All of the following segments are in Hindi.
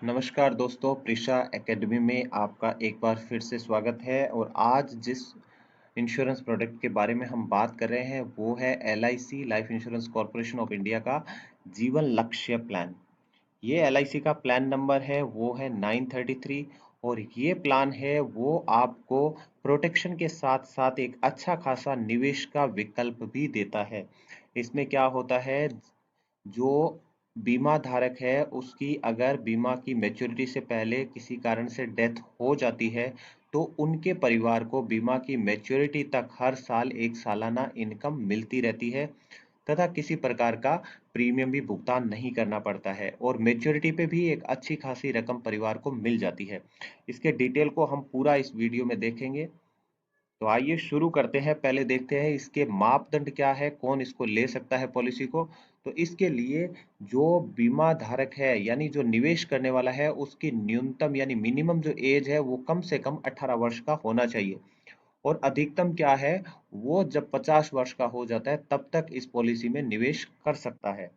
नमस्कार दोस्तों, प्रिशा एकेडमी में आपका एक बार फिर से स्वागत है। और आज जिस इंश्योरेंस प्रोडक्ट के बारे में हम बात कर रहे हैं वो है LIC life insurance corporation of India का जीवन लक्ष्य प्लान। ये LIC का प्लान नंबर है वो है 933। और ये प्लान है वो आपको प्रोटेक्शन के साथ साथ एक अच्छा खासा निवेश का विकल्प भी देता है। इसमें क्या होता है, जो बीमा धारक है उसकी अगर बीमा की मैच्योरिटी से पहले किसी कारण से डेथ हो जाती है तो उनके परिवार को बीमा की मैच्योरिटी तक हर साल एक सालाना इनकम मिलती रहती है तथा किसी प्रकार का प्रीमियम भी भुगतान नहीं करना पड़ता है और मैच्योरिटी पे भी एक अच्छी खासी रकम परिवार को मिल जाती है। इसके डिटेल को हम पूरा इस वीडियो में देखेंगे। तो आइए शुरू करते हैं। पहले देखते हैं इसके मापदंड क्या है, कौन इसको ले सकता है पॉलिसी को। तो इसके लिए जो बीमा धारक है यानी जो निवेश करने वाला है उसकी न्यूनतम यानी मिनिमम जो एज है वो कम से कम 18 वर्ष का होना चाहिए। और अधिकतम क्या है, वो जब 50 वर्ष का हो जाता है तब तक इस पॉलिसी में निवेश कर सकता है।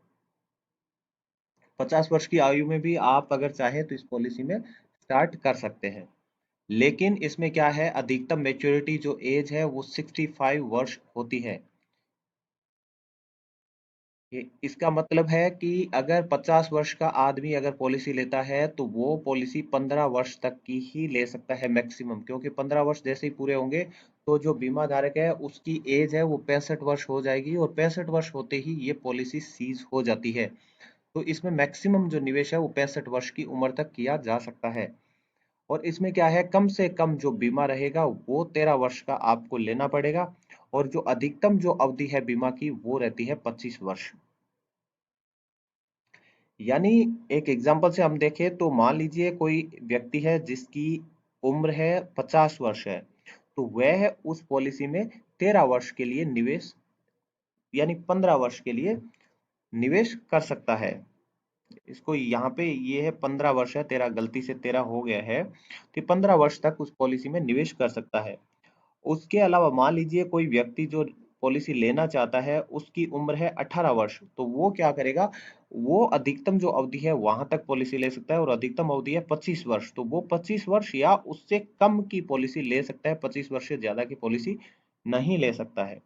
50 वर्ष की आयु में भी आप अगर चाहें तो इस पॉलिसी में स्टार्ट कर सकते हैं। लेकिन इसमें क्या है, अधिकतम मैच्योरिटी जो एज है वो 65 वर्ष होती है। ये इसका मतलब है कि अगर 50 वर्ष का आदमी अगर पॉलिसी लेता है तो वो पॉलिसी 15 वर्ष तक की ही ले सकता है मैक्सिमम, क्योंकि 15 वर्ष जैसे ही पूरे होंगे तो जो बीमा धारक है उसकी एज है वो 65 वर्ष हो जाएगी और 65 वर्ष होते ही ये पॉलिसी सीज हो जाती है। तो इसमें मैक्सिमम जो निवेश है वो 65 वर्ष की उम्र तक किया जा सकता है। और इसमें क्या है, कम से कम जो बीमा रहेगा वो 13 वर्ष का आपको लेना पड़ेगा और जो अधिकतम जो अवधि है बीमा की वो रहती है 25 वर्ष। यानी एक एग्जांपल से हम देखें तो मान लीजिए कोई व्यक्ति है जिसकी उम्र है 50 वर्ष है, तो वह उस पॉलिसी में 13 वर्ष के लिए निवेश यानी 15 वर्ष के लिए निवेश कर सकता है। इसको यहाँ पे ये है 15 वर्ष है, तेरा गलती से 13 हो गया है, तो 15 वर्ष तक उस पॉलिसी में निवेश कर सकता है। उसके अलावा मान लीजिए कोई व्यक्ति जो पॉलिसी लेना चाहता है उसकी उम्र है 18 वर्ष, तो वो क्या करेगा, वो अधिकतम जो अवधि है वहां तक पॉलिसी ले सकता है और अधिकतम अवधि है 25 वर्ष, तो वो 25 वर्ष या उससे कम की पॉलिसी ले सकता है, 25 वर्ष से ज्यादा की पॉलिसी नहीं ले सकता है।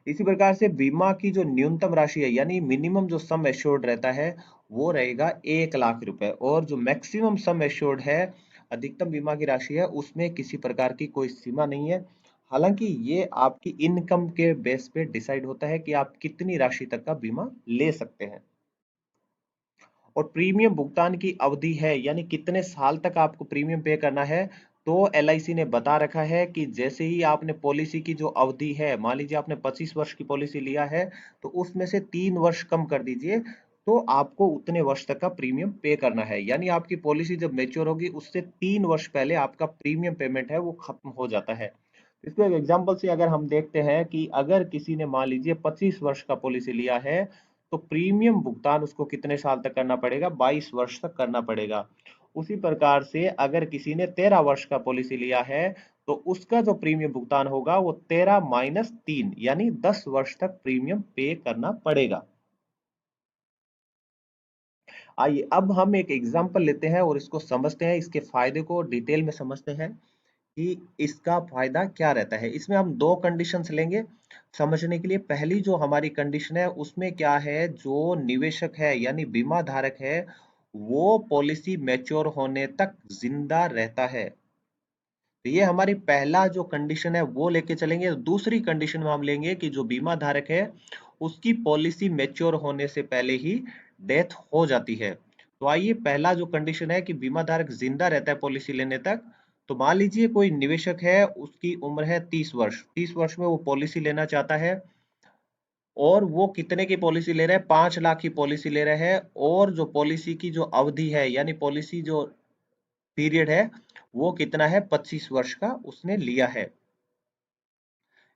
इसी प्रकार से बीमा की जो न्यूनतम राशि है यानी मिनिमम जो सम एश्योर्ड रहता है वो रहेगा 1 लाख रुपए, और जो मैक्सिमम सम एश्योर्ड है अधिकतम बीमा की राशि है उसमें किसी प्रकार की कोई सीमा नहीं है। हालांकि ये आपकी इनकम के बेस पे डिसाइड होता है कि आप कितनी राशि तक का बीमा ले सकते हैं। और प्रीमियम भुगतान की अवधि है यानी कितने साल तक आपको प्रीमियम पे करना है, तो LIC ने बता रखा है कि जैसे ही आपने पॉलिसी की जो अवधि है, मान लीजिए आपने 25 वर्ष की पॉलिसी लिया है तो उसमें से 3 वर्ष कम कर दीजिए, तो आपको उतने वर्ष तक का प्रीमियम पे करना है। यानी आपकी पॉलिसी जब मेच्योर होगी उससे 3 वर्ष पहले आपका प्रीमियम पेमेंट है वो खत्म हो जाता है। इसको एक एग्जांपल से अगर हम देखते हैं कि अगर किसी ने मान लीजिए 25 वर्ष का पॉलिसी लिया है तो प्रीमियम भुगतान उसको कितने साल तक करना पड़ेगा, 22 वर्ष तक करना पड़ेगा। उसी प्रकार से अगर किसी ने 13 वर्ष का पॉलिसी लिया है तो उसका जो प्रीमियम भुगतान होगा वो 13 - 3 यानी 10 वर्ष तक प्रीमियम पे करना पड़ेगा। आइए अब हम एक एग्जांपल लेते हैं और इसको समझते हैं, इसके फायदे को डिटेल में समझते हैं कि इसका फायदा क्या रहता है। इसमें हम दो कंडीशंस लेंगे समझने के लिए। पहली जो हमारी कंडीशन है उसमें क्या है, जो निवेशक है यानी बीमा धारक है वो पॉलिसी मैच्योर होने तक जिंदा रहता है। तो ये हमारी पहला जो कंडीशन है वो लेके चलेंगे। दूसरी कंडीशन में हम लेंगे कि जो बीमा धारक है उसकी पॉलिसी मैच्योर होने से पहले ही डेथ हो जाती है। तो आइए, पहला जो कंडीशन है कि बीमा धारक जिंदा रहता है पॉलिसी लेने तक। तो मान लीजिए कोई निवेशक है उसकी उम्र है 30 वर्ष, 30 वर्ष में वो पॉलिसी लेना चाहता है और वो कितने की पॉलिसी ले रहा है, 5 लाख की पॉलिसी ले रहा है। और जो पॉलिसी की जो अवधि है यानी पॉलिसी जो पीरियड है वो कितना है, 25 वर्ष का उसने लिया है।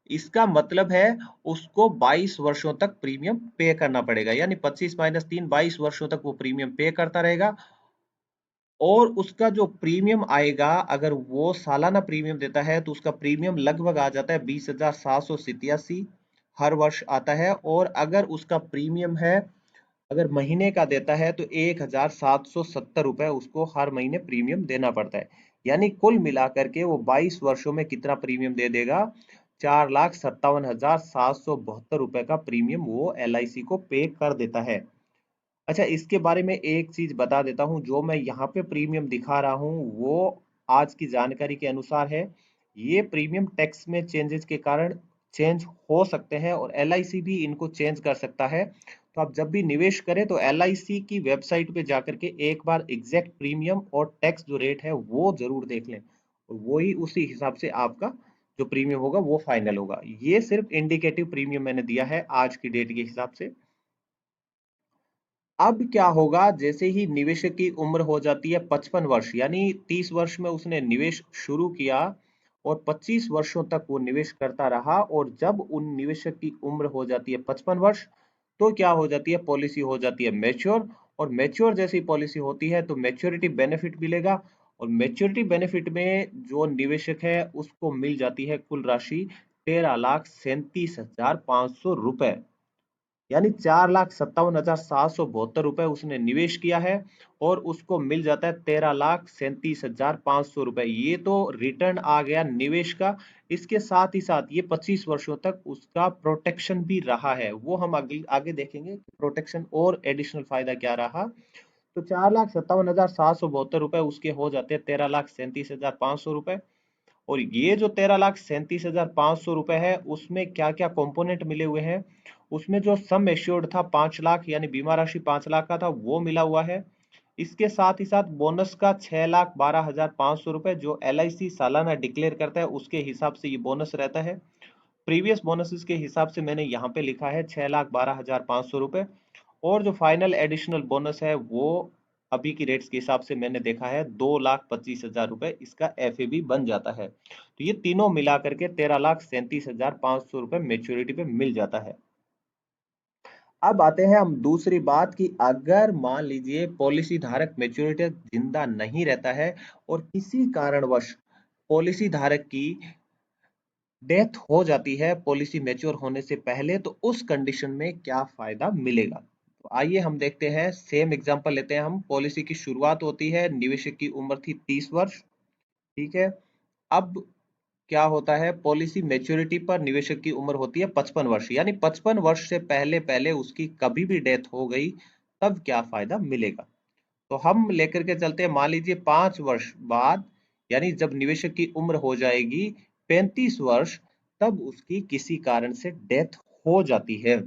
इसका मतलब है उसको 22 वर्षों तक प्रीमियम पे करना पड़ेगा, यानी 25 - 3 22 वर्षों तक वो प्रीमियम पे करता रहेगा। और उसका जो प्रीमियम आएगा, अगर वो सालाना प्रीमियम देता है तो उसका प्रीमियम लगभग आ जाता है 20,787 हर वर्ष आता है। और अगर उसका प्रीमियम है अगर महीने का देता है तो 1,770 रुपए उसको हर महीने प्रीमियम देना पड़ता है। यानी कुल मिलाकर के वो 22 वर्षों में कितना प्रीमियम दे देगा? 4,57,772 रुपए का प्रीमियम वो LIC को पे कर देता है। अच्छा, इसके बारे में एक चीज बता देता हूँ, जो मैं यहाँ पे प्रीमियम दिखा रहा हूँ वो आज की जानकारी के अनुसार है। ये प्रीमियम टैक्स में चेंजेस के कारण चेंज हो सकते हैं और LIC भी इनको चेंज कर सकता है। तो आप जब भी निवेश करें तो LIC की वेबसाइट पे जाकर के एक बार एग्जैक्ट प्रीमियम और टैक्स जो रेट है वो जरूर देख लें, और वही उसी हिसाब से आपका जो प्रीमियम होगा वो फाइनल होगा। ये सिर्फ इंडिकेटिव प्रीमियम मैंने दिया है आज की डेट के हिसाब से। अब क्या होगा, जैसे ही निवेशक की उम्र हो जाती है 55 वर्ष, यानी 30 वर्ष में उसने निवेश शुरू किया और 25 वर्षों तक वो निवेश करता रहा, और जब उन निवेशक की उम्र हो जाती है 55 वर्ष, तो क्या हो जाती है, पॉलिसी हो जाती है मैच्योर। और मैच्योर जैसी पॉलिसी होती है तो मैच्योरिटी बेनिफिट मिलेगा, और मैच्योरिटी बेनिफिट में जो निवेशक है उसको मिल जाती है कुल राशि 13,37,500 रुपए। यानी 4,57,772 उसने निवेश किया है और उसको मिल जाता है 13,37,500 रुपए। ये तो रिटर्न आ गया निवेश का। इसके साथ ही साथ ये 25 वर्षों तक उसका प्रोटेक्शन भी रहा है, वो हम आगे आगे देखेंगे प्रोटेक्शन और एडिशनल फायदा क्या रहा। तो 4,57,772 रुपए उसके हो जाते हैं 13,37,500 रुपए। और ये जो 13,37,500 रुपए है उसमें क्या क्या कंपोनेंट मिले हुए हैं, उसमें जो सम एश्योर्ड था 5 लाख, यानी बीमा राशि 5 लाख का था, वो मिला हुआ है। इसके साथ ही साथ बोनस का 6,12,500 रुपए जो LIC सालाना डिक्लेयर करता है उसके हिसाब से ये बोनस रहता है। प्रीवियस बोनसेस के हिसाब से मैंने यहाँ पे लिखा है 6,12,500 रुपए। और जो फाइनल एडिशनल बोनस है वो अभी की रेट्स के हिसाब से मैंने देखा है 2,25,000 रुपए इसका FAB बन जाता है। तो ये तीनों मिला करके 13,37,500 रुपए मेच्योरिटी पे मिल जाता है। अब आते हैं हम दूसरी बात की, अगर मान लीजिए पॉलिसी धारक मेच्योरिटी तक जिंदा नहीं रहता है और किसी कारणवश पॉलिसी धारक की डेथ हो जाती है पॉलिसी मैच्योर होने से पहले, तो उस कंडीशन में क्या फायदा मिलेगा। तो आइए हम देखते हैं, सेम एग्जांपल लेते हैं हम। पॉलिसी की शुरुआत होती है, निवेशक की उम्र थी 30 वर्ष, ठीक है। अब क्या होता है, पॉलिसी मैच्योरिटी पर निवेशक की उम्र होती है 55 वर्ष, यानी 55 वर्ष से पहले पहले उसकी कभी भी डेथ हो गई, तब क्या फायदा मिलेगा। तो हम लेकर के चलते हैं, मान लीजिए 5 वर्ष बाद, यानी जब निवेशक की उम्र हो जाएगी 35 वर्ष, तब उसकी किसी कारण से डेथ हो जाती है।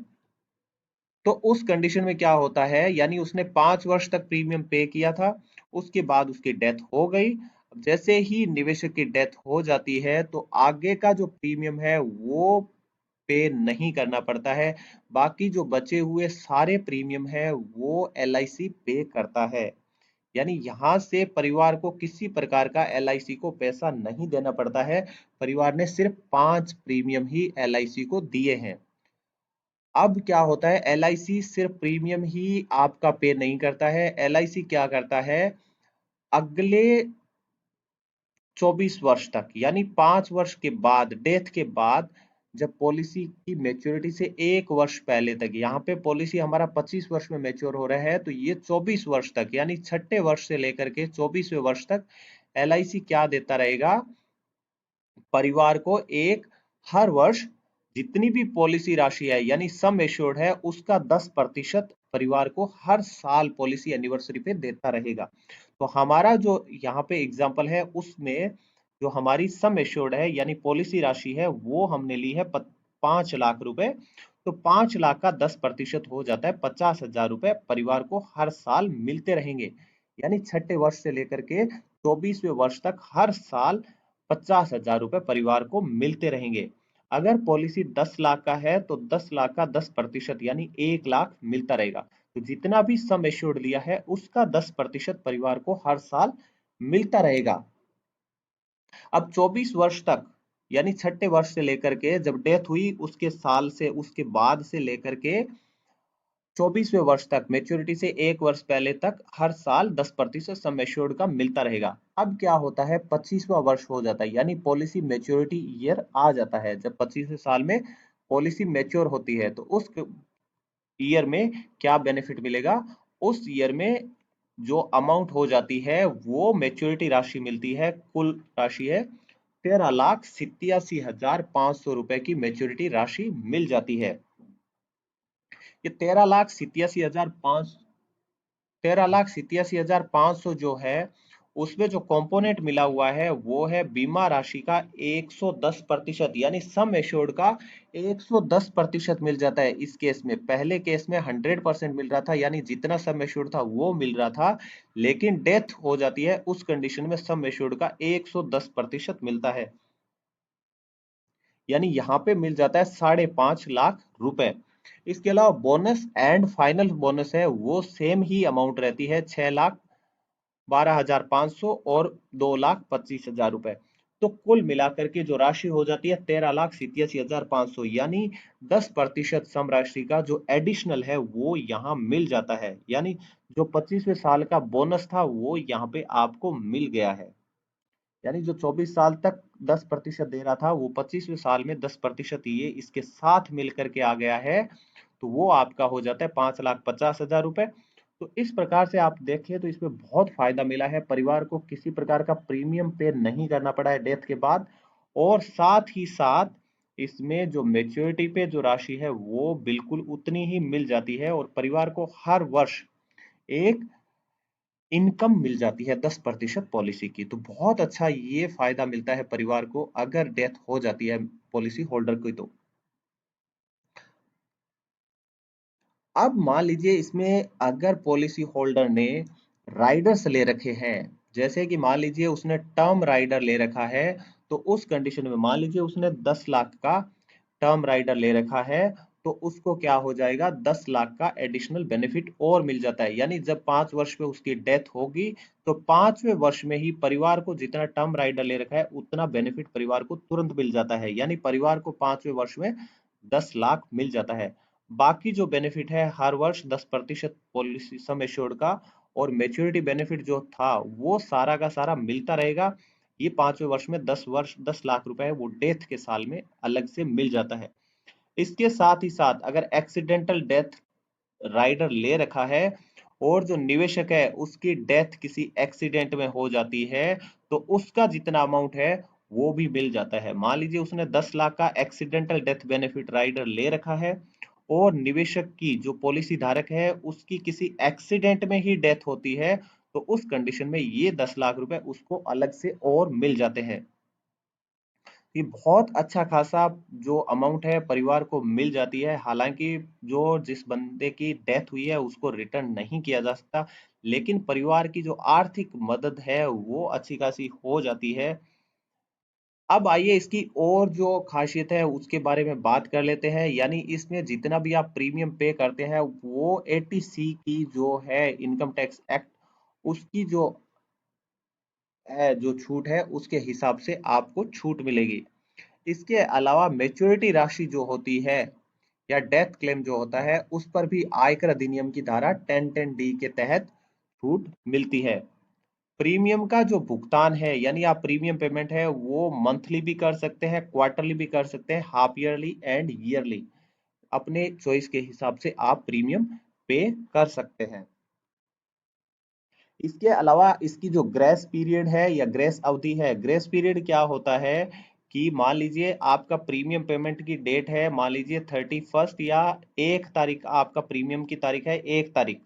तो उस कंडीशन में क्या होता है, यानी उसने 5 वर्ष तक प्रीमियम पे किया था, उसके बाद उसकी डेथ हो गई। जैसे ही निवेशक की डेथ हो जाती है तो आगे का जो प्रीमियम है वो पे नहीं करना पड़ता है। बाकी जो बचे हुए सारे प्रीमियम है वो LIC पे करता है। यानी यहाँ से परिवार को किसी प्रकार का LIC को पैसा नहीं देना पड़ता है। परिवार ने सिर्फ 5 प्रीमियम ही LIC को दिए हैं। अब क्या होता है, LIC सिर्फ प्रीमियम ही आपका पे नहीं करता है। LIC क्या करता है, अगले 24 वर्ष तक, यानी 5 वर्ष के बाद, डेथ के बाद, जब पॉलिसी की मैच्योरिटी से 1 वर्ष पहले तक, यहाँ पे पॉलिसी हमारा 25 वर्ष में मैच्योर हो रहा है, तो ये 24 वर्ष तक, यानी छठे वर्ष से लेकर के 24वें वर्ष तक LIC क्या देता रहेगा, परिवार को एक, हर वर्ष जितनी भी पॉलिसी राशि है यानी सम एश्योर्ड है उसका 10% परिवार को हर साल पॉलिसी एनिवर्सरी पे देता रहेगा। तो हमारा जो यहाँ पे एग्जांपल है उसमें जो हमारी सम एश्योर्ड है यानी पॉलिसी राशि है वो हमने ली है 5 लाख रुपए। तो 5 लाख का 10% हो जाता है 50,000 रुपए परिवार को हर साल मिलते रहेंगे। यानी छठे वर्ष से लेकर के 24वें वर्ष तक हर साल 50,000 रुपए परिवार को मिलते रहेंगे। अगर पॉलिसी 10 लाख का है तो 10 लाख का 10% यानी 1 लाख मिलता रहेगा। तो जितना भी सम एश्योर्ड लिया है उसका 10% परिवार को हर साल मिलता रहेगा। अब 24 वर्ष तक, यानी छठे वर्ष से लेकर के जब डेथ हुई उसके साल से, उसके बाद से लेकर के 24वें वर्ष तक, मैच्योरिटी से 1 वर्ष पहले तक, हर साल 10% सम एश्योर्ड का मिलता रहेगा। अब क्या होता है, 25वां वर्ष हो जाता है, यानी पॉलिसी मैच्योरिटी ईयर आ जाता है। जब 25वें साल में पॉलिसी मैच्योर होती है तो उस ईयर में क्या बेनिफिट मिलेगा, उस ईयर में जो अमाउंट हो जाती है वो मैच्योरिटी राशि मिलती है, कुल राशि है 13,87,500 रुपए की मैच्योरिटी राशि मिल जाती है। ये 13,87,500 जो है उसमें जो कंपोनेंट मिला हुआ है वो है बीमा राशि का 110%, यानी सम एश्योर्ड का 110% मिल जाता है। इस केस में, पहले केस में 100% मिल रहा था, यानी जितना सम एश्योर्ड था वो मिल रहा था, लेकिन डेथ हो जाती है उस कंडीशन में सम एश्योर्ड का 110% मिलता है, यानी यहाँ पे मिल जाता है 5.5 लाख रुपए। इसके अलावा बोनस एंड फाइनल बोनस है वो सेम ही अमाउंट रहती है, 6,12,500 और 2,25,000 रुपए। तो कुल मिलाकर के जो राशि हो जाती है 13,87,500, यानी 10% सम राशि का जो एडिशनल है वो यहाँ मिल जाता है, यानी जो 25वें साल का बोनस था वो यहाँ पे आपको मिल गया है। यानी जो 24 साल तक 10% दे रहा था वो 25वें साल में 10% ये इसके साथ मिलकर के आ गया है, तो वो आपका हो जाता है 5,50,000 रुपए। तो इस प्रकार से आप देखिए तो इसमें बहुत फायदा मिला है, परिवार को किसी प्रकार का प्रीमियम पे नहीं करना पड़ा है डेथ के बाद, और साथ ही साथ इसमें जो मेच्योरिटी पे जो राशि है वो बिल्कुल उतनी ही मिल जाती है, और परिवार को हर वर्ष एक इनकम मिल जाती है 10% पॉलिसी की। तो बहुत अच्छा ये फायदा मिलता है परिवार को अगर डेथ हो जाती है पॉलिसी होल्डर की। तो अब मान लीजिए इसमें अगर पॉलिसी होल्डर ने राइडर्स ले रखे हैं, जैसे कि मान लीजिए उसने टर्म राइडर ले रखा है, तो उस कंडीशन में मान लीजिए उसने 10 लाख का टर्म राइडर ले रखा है, तो उसको क्या हो जाएगा, 10 लाख का एडिशनल बेनिफिट और मिल जाता है। यानी जब 5 वर्ष में उसकी डेथ होगी तो 5वें वर्ष में ही परिवार को जितना टर्म राइडर ले रखा है उतना बेनिफिट परिवार को तुरंत मिल जाता है, यानी परिवार को 5वें वर्ष में 10 लाख मिल जाता है। बाकी जो बेनिफिट है हर वर्ष 10% पॉलिसी सम एश्योर्ड का और मेच्योरिटी बेनिफिट जो था वो सारा का सारा मिलता रहेगा। ये 5वें वर्ष में 10 लाख रुपए वो डेथ के साल में अलग से मिल जाता है। इसके साथ ही साथ अगर एक्सीडेंटल डेथ राइडर ले रखा है और जो निवेशक है उसकी डेथ किसी एक्सीडेंट में हो जाती है, तो उसका जितना अमाउंट है वो भी मिल जाता है। मान लीजिए उसने 10 लाख का एक्सीडेंटल डेथ बेनिफिट राइडर ले रखा है और निवेशक की जो पॉलिसी धारक है उसकी किसी एक्सीडेंट में ही डेथ होती है, तो उस कंडीशन में ये 10 लाख रुपए उसको अलग से और मिल जाते हैं। ये बहुत अच्छा खासा जो अमाउंट है परिवार को मिल जाती है। हालांकि जो जिस बंदे की डेथ हुई है उसको रिटर्न नहीं किया जा सकता, लेकिन परिवार की जो आर्थिक मदद है वो अच्छी खासी हो जाती है। अब आइए इसकी और जो खासियत है उसके बारे में बात कर लेते हैं। यानी इसमें जितना भी आप प्रीमियम पे करते हैं वो 80C की जो है इनकम टैक्स एक्ट उसकी जो है जो छूट है उसके हिसाब से आपको छूट मिलेगी। इसके अलावा मैच्योरिटी राशि जो होती है या डेथ क्लेम जो होता है उस पर भी आयकर अधिनियम की धारा 1010D के तहत छूट मिलती है। प्रीमियम का जो भुगतान है, यानी आप प्रीमियम पेमेंट है वो मंथली भी कर सकते हैं, क्वार्टरली भी कर सकते हैं, हाफ ईयरली एंड ईयरली, अपने चॉइस के हिसाब से आप प्रीमियम पे कर सकते हैं। इसके अलावा इसकी जो ग्रेस पीरियड है या ग्रेस अवधि है, ग्रेस पीरियड क्या होता है कि मान लीजिए आपका प्रीमियम पेमेंट की डेट है, मान लीजिए 31 या 1 तारीख, आपका प्रीमियम की तारीख है 1 तारीख,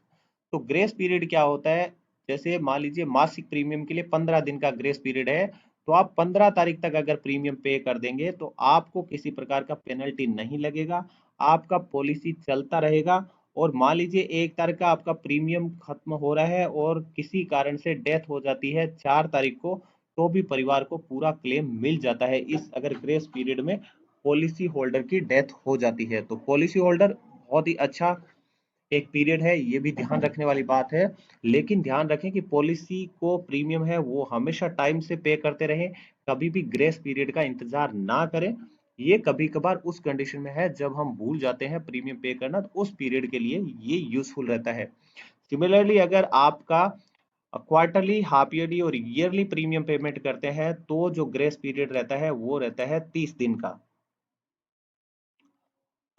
तो ग्रेस पीरियड क्या होता है, जैसे मान लीजिए मासिक प्रीमियम के लिए 15 दिन का ग्रेस पीरियड है, तो आप 15 तारीख तक अगर प्रीमियम पे कर देंगे तो आपको किसी प्रकार का पेनल्टी नहीं लगेगा, आपका पॉलिसी चलता रहेगा। और मान लीजिए 1 तारीख का आपका प्रीमियम खत्म हो रहा है और किसी कारण से डेथ हो जाती है 4 तारीख को, तो भी परिवार को पूरा क्लेम मिल जाता है इस अगर ग्रेस पीरियड में पॉलिसी होल्डर की डेथ हो जाती है। तो पॉलिसी होल्डर बहुत ही अच्छा एक पीरियड है, ये भी ध्यान रखने वाली बात है। लेकिन ध्यान रखें कि पॉलिसी को प्रीमियम है वो हमेशा टाइम से पे करते रहें, कभी भी ग्रेस पीरियड का इंतजार ना करें। ये कभी कभार उस कंडीशन में है जब हम भूल जाते हैं प्रीमियम पे करना, तो उस पीरियड के लिए ये यूजफुल रहता है। सिमिलरली अगर आपका क्वार्टरली, हाफ ईयरली और ईयरली प्रीमियम पेमेंट करते हैं तो जो ग्रेस पीरियड रहता है वो रहता है 30 दिन का।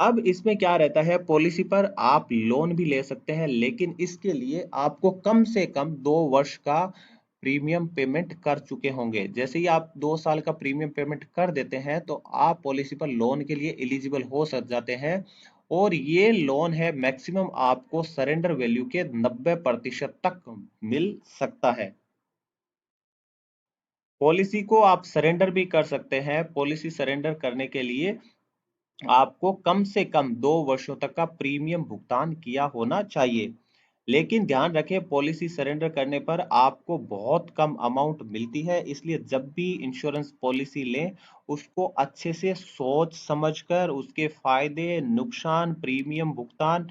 अब इसमें क्या रहता है, पॉलिसी पर आप लोन भी ले सकते हैं, लेकिन इसके लिए आपको कम से कम 2 वर्ष का प्रीमियम पेमेंट कर चुके होंगे। जैसे ही आप 2 साल का प्रीमियम पेमेंट कर देते हैं तो आप पॉलिसी पर लोन के लिए एलिजिबल हो सक जाते हैं। और ये लोन है मैक्सिमम आपको सरेंडर वैल्यू के 90% तक मिल सकता है। पॉलिसी को आप सरेंडर भी कर सकते हैं। पॉलिसी सरेंडर करने के लिए आपको कम से कम 2 वर्षों तक का प्रीमियम भुगतान किया होना चाहिए। लेकिन ध्यान रखें, पॉलिसी सरेंडर करने पर आपको बहुत कम अमाउंट मिलती है, इसलिए जब भी इंश्योरेंस पॉलिसी लें उसको अच्छे से सोच समझकर उसके फायदे नुकसान प्रीमियम भुगतान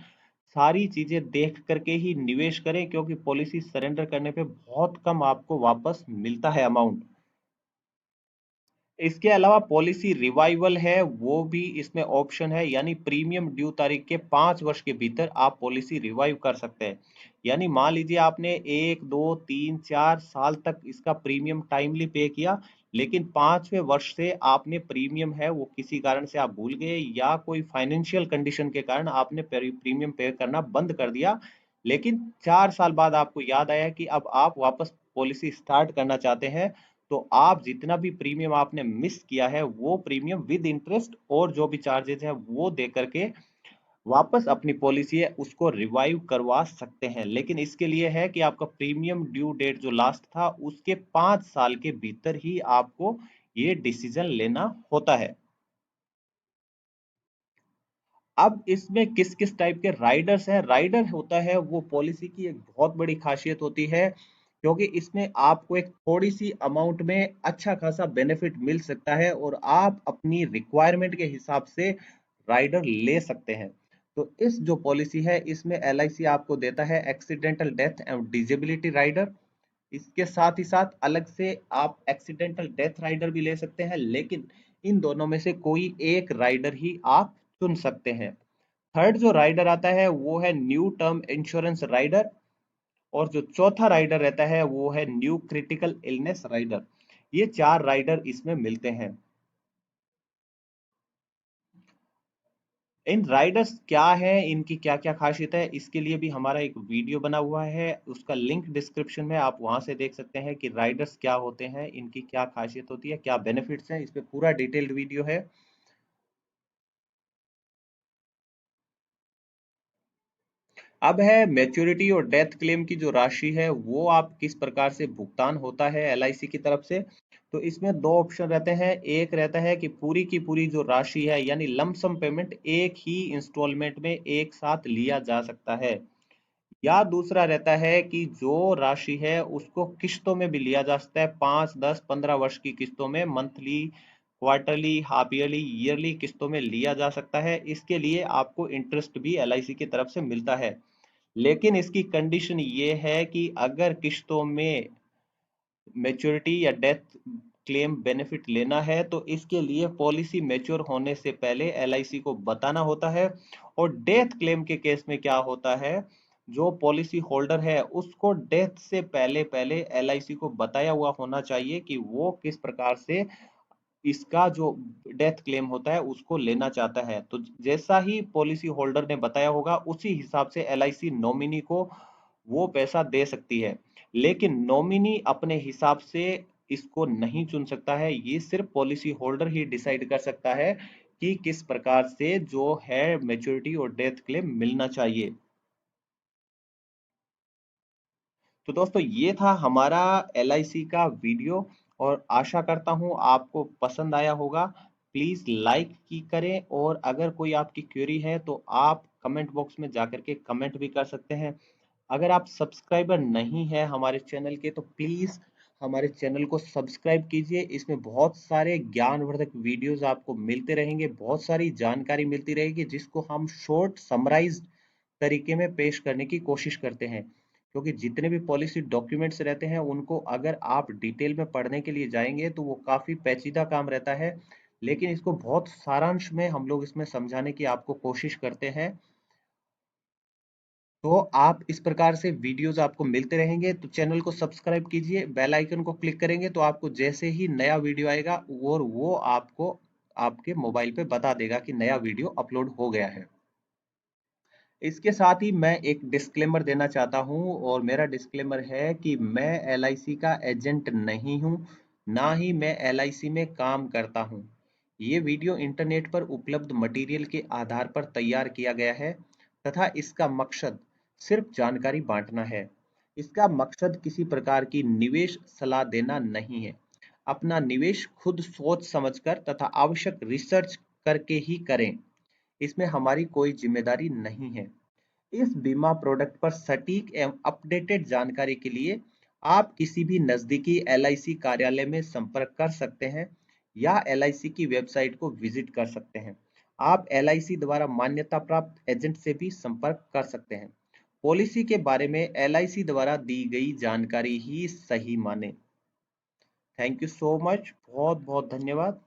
सारी चीजें देख करके ही निवेश करें, क्योंकि पॉलिसी सरेंडर करने पे बहुत कम आपको वापस मिलता है अमाउंट। इसके अलावा पॉलिसी रिवाइवल है, वो भी इसमें ऑप्शन है, यानी प्रीमियम ड्यू तारीख के 5 वर्ष के भीतर आप पॉलिसी रिवाइव कर सकते हैं। यानी मान लीजिए आपने 1 2 3 4 साल तक इसका प्रीमियम टाइमली पे किया, लेकिन 5वें वर्ष से आपने प्रीमियम है वो किसी कारण से आप भूल गए या कोई फाइनेंशियल कंडीशन के कारण आपने प्रीमियम पे करना बंद कर दिया। लेकिन 4 साल बाद आपको याद आया कि अब आप वापस पॉलिसी स्टार्ट करना चाहते हैं, तो आप जितना भी प्रीमियम आपने मिस किया है वो प्रीमियम विद इंटरेस्ट और जो भी चार्जेस है वो दे करके वापस अपनी पॉलिसी है उसको रिवाइव करवा सकते हैं। लेकिन इसके लिए है कि आपका प्रीमियम ड्यू डेट जो लास्ट था उसके 5 साल के भीतर ही आपको ये डिसीजन लेना होता है। अब इसमें किस किस टाइप के राइडर्स हैं। राइडर होता है वो पॉलिसी की एक बहुत बड़ी खासियत होती है, क्योंकि इसमें आपको एक थोड़ी सी अमाउंट में अच्छा खासा बेनिफिट मिल सकता है और आप अपनी रिक्वायरमेंट के हिसाब से राइडर ले सकते हैं। तो इस जो पॉलिसी है इसमें एल आपको देता है accidental death and disability rider. इसके साथ ही साथ अलग से आप एक्सीडेंटल डेथ राइडर भी ले सकते हैं, लेकिन इन दोनों में से कोई एक राइडर ही आप चुन सकते हैं। थर्ड जो राइडर आता है वो है न्यू टर्म इंश्योरेंस राइडर। और जो चौथा राइडर रहता है वो है न्यू क्रिटिकल इलनेस राइडर। ये 4 राइडर इसमें मिलते हैं। इन राइडर्स क्या है, इनकी क्या क्या खासियत है, इसके लिए भी हमारा एक वीडियो बना हुआ है, उसका लिंक डिस्क्रिप्शन में आप वहां से देख सकते हैं कि राइडर्स क्या होते हैं, इनकी क्या खासियत होती है, क्या बेनिफिट्स हैं। इस पे पूरा डिटेल्ड वीडियो है। अब है मैच्योरिटी और डेथ क्लेम की जो राशि है वो आप किस प्रकार से भुगतान होता है एलआईसी की तरफ से। तो इसमें दो ऑप्शन रहते हैं। एक रहता है कि पूरी की पूरी जो राशि है यानी लमसम पेमेंट एक ही इंस्टॉलमेंट में एक साथ लिया जा सकता है, या दूसरा रहता है कि जो राशि है उसको किस्तों में भी लिया जा सकता है, 5 10 15 वर्ष की किस्तों में, monthly quarterly half yearly yearly किस्तों में लिया जा सकता है। इसके लिए आपको इंटरेस्ट भी एलआईसी की तरफ से मिलता है, लेकिन इसकी कंडीशन ये है कि अगर किस्तों में मैच्योरिटी या डेथ क्लेम बेनिफिट लेना है तो इसके लिए पॉलिसी मैच्योर होने से पहले एलआईसी को बताना होता है। और डेथ क्लेम के केस में क्या होता है, जो पॉलिसी होल्डर है उसको डेथ से पहले पहले एलआईसी को बताया हुआ होना चाहिए कि वो किस प्रकार से इसका जो डेथ क्लेम होता है उसको लेना चाहता है। तो जैसा ही पॉलिसी होल्डर ने बताया होगा उसी हिसाब से एलआईसी नॉमिनी को वो पैसा दे सकती है। लेकिन नॉमिनी अपने हिसाब से इसको नहीं चुन सकता है, ये सिर्फ पॉलिसी होल्डर ही डिसाइड कर सकता है कि किस प्रकार से जो है मैच्योरिटी और डेथ क्लेम मिलना चाहिए। तो दोस्तों ये था हमारा एलआईसी का वीडियो, और आशा करता हूँ आपको पसंद आया होगा। प्लीज लाइक की करें, और अगर कोई आपकी क्वेरी है तो आप कमेंट बॉक्स में जाकर के कमेंट भी कर सकते हैं। अगर आप सब्सक्राइबर नहीं है हमारे चैनल के तो प्लीज हमारे चैनल को सब्सक्राइब कीजिए। इसमें बहुत सारे ज्ञानवर्धक वीडियोस आपको मिलते रहेंगे, बहुत सारी जानकारी मिलती रहेगी जिसको हम शॉर्ट समराइज तरीके में पेश करने की कोशिश करते हैं। क्योंकि जितने भी पॉलिसी डॉक्यूमेंट्स रहते हैं उनको अगर आप डिटेल में पढ़ने के लिए जाएंगे तो वो काफी पेचीदा काम रहता है, लेकिन इसको बहुत सारांश में हम लोग इसमें समझाने की आपको कोशिश करते हैं। तो आप इस प्रकार से वीडियोस आपको मिलते रहेंगे, तो चैनल को सब्सक्राइब कीजिए, बेल आइकन को क्लिक करेंगे तो आपको जैसे ही नया वीडियो आएगा और वो आपको आपके मोबाइल पे बता देगा कि नया वीडियो अपलोड हो गया है। इसके साथ ही मैं एक डिस्क्लेमर देना चाहता हूँ, और मेरा डिस्क्लेमर है कि मैं एलआईसी का एजेंट नहीं हूँ, ना ही मैं एलआईसी में काम करता हूँ। ये वीडियो इंटरनेट पर उपलब्ध मटेरियल के आधार पर तैयार किया गया है तथा इसका मकसद सिर्फ जानकारी बांटना है। इसका मकसद किसी प्रकार की निवेश सलाह देना नहीं है। अपना निवेश खुद सोच समझकर तथा आवश्यक रिसर्च करके ही करें। इसमें हमारी कोई जिम्मेदारी नहीं है। इस बीमा प्रोडक्ट पर सटीक एवं अपडेटेड जानकारी के लिए आप किसी भी नजदीकी एलआईसी कार्यालय में संपर्क कर सकते हैं या एलआईसी की वेबसाइट को विजिट कर सकते हैं। आप एलआईसी द्वारा मान्यता प्राप्त एजेंट से भी संपर्क कर सकते हैं। पॉलिसी के बारे में एलआईसी द्वारा दी गई जानकारी ही सही माने। थैंक यू सो मच, बहुत बहुत धन्यवाद।